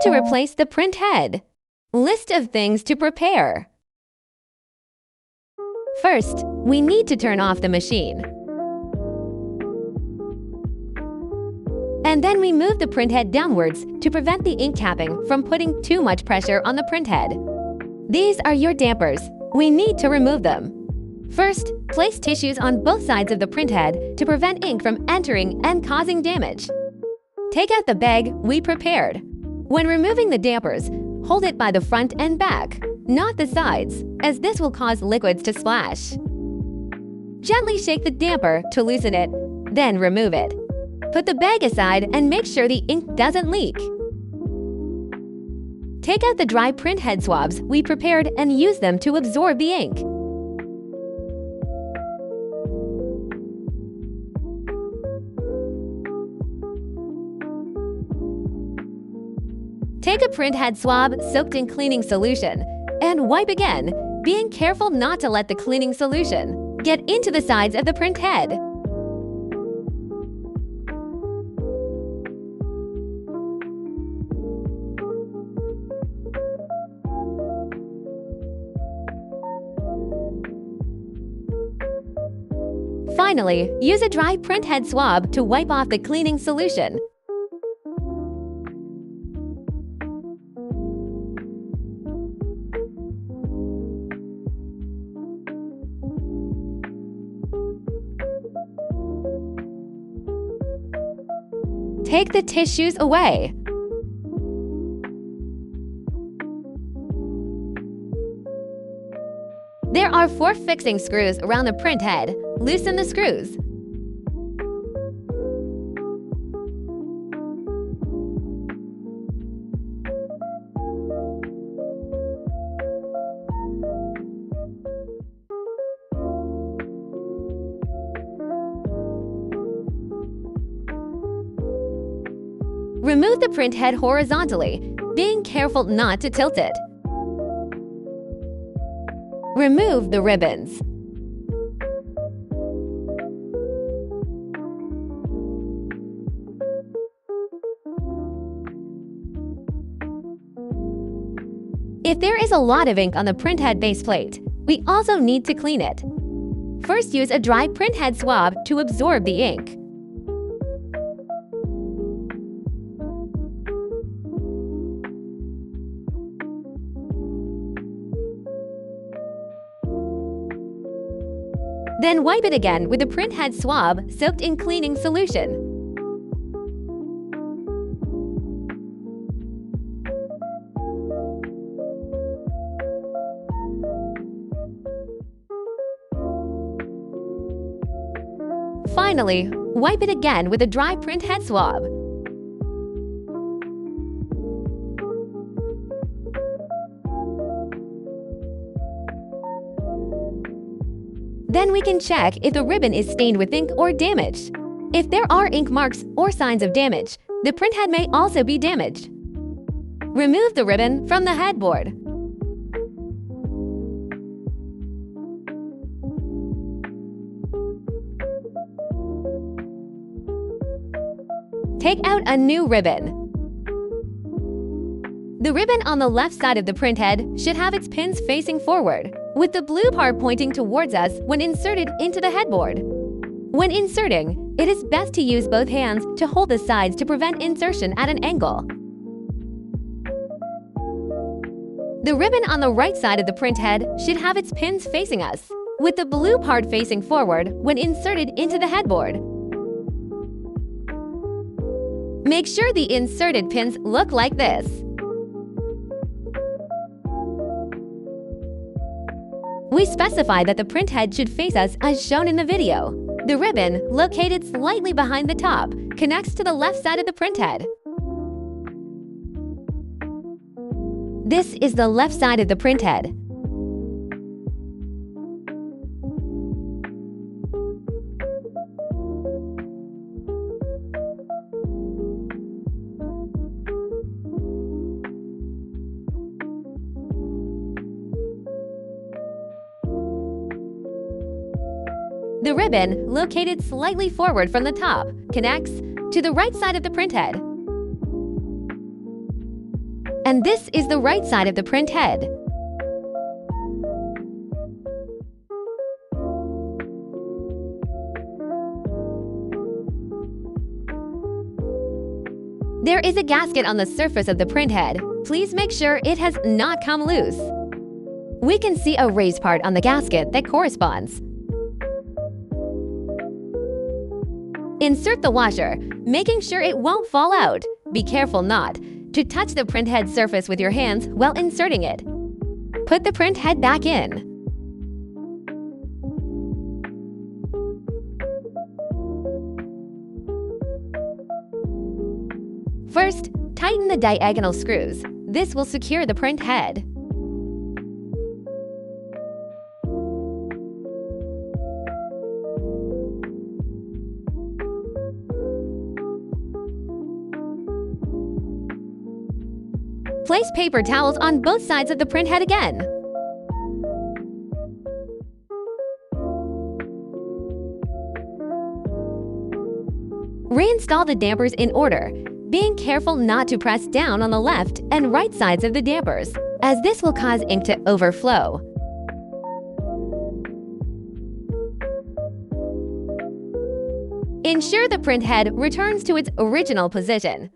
to replace the print head. List of things to prepare. First, we need to turn off the machine. And then we move the printhead downwards to prevent the ink capping from putting too much pressure on the printhead. These are your dampers. We need to remove them. First, place tissues on both sides of the printhead to prevent ink from entering and causing damage. Take out the bag we prepared. When removing the dampers, hold it by the front and back, not the sides, as this will cause liquids to splash. Gently shake the damper to loosen it, then remove it. Put the bag aside and make sure the ink doesn't leak. Take out the dry printhead swabs we prepared and use them to absorb the ink. Take a printhead swab soaked in cleaning solution and wipe again, being careful not to let the cleaning solution get into the sides of the printhead. Finally, use a dry printhead swab to wipe off the cleaning solution. Take the tissues away. There are 4 fixing screws around the printhead. Loosen the screws. Remove the printhead horizontally, being careful not to tilt it. Remove the ribbons. If there is a lot of ink on the printhead base plate, we also need to clean it. First, use a dry printhead swab to absorb the ink. Then wipe it again with a printhead swab soaked in cleaning solution. Finally, wipe it again with a dry printhead swab. Then we can check if the ribbon is stained with ink or damaged. If there are ink marks or signs of damage, the printhead may also be damaged. Remove the ribbon from the headboard. Take out a new ribbon. The ribbon on the left side of the printhead should have its pins facing forward, with the blue part pointing towards us when inserted into the headboard. When inserting, it is best to use both hands to hold the sides to prevent insertion at an angle. The ribbon on the right side of the printhead should have its pins facing us, with the blue part facing forward when inserted into the headboard. Make sure the inserted pins look like this. We specify that the printhead should face us as shown in the video. The ribbon, located slightly behind the top, connects to the left side of the printhead. This is the left side of the printhead. The ribbon, located slightly forward from the top, connects to the right side of the printhead. And this is the right side of the print head. There is a gasket on the surface of the print head. Please make sure it has not come loose. We can see a raised part on the gasket that corresponds. Insert the washer, making sure it won't fall out. Be careful not to touch the print head surface with your hands while inserting it. Put the print head back in. First, tighten the diagonal screws. This will secure the print head. Place paper towels on both sides of the print head again. Reinstall the dampers in order, being careful not to press down on the left and right sides of the dampers, as this will cause ink to overflow. Ensure the print head returns to its original position.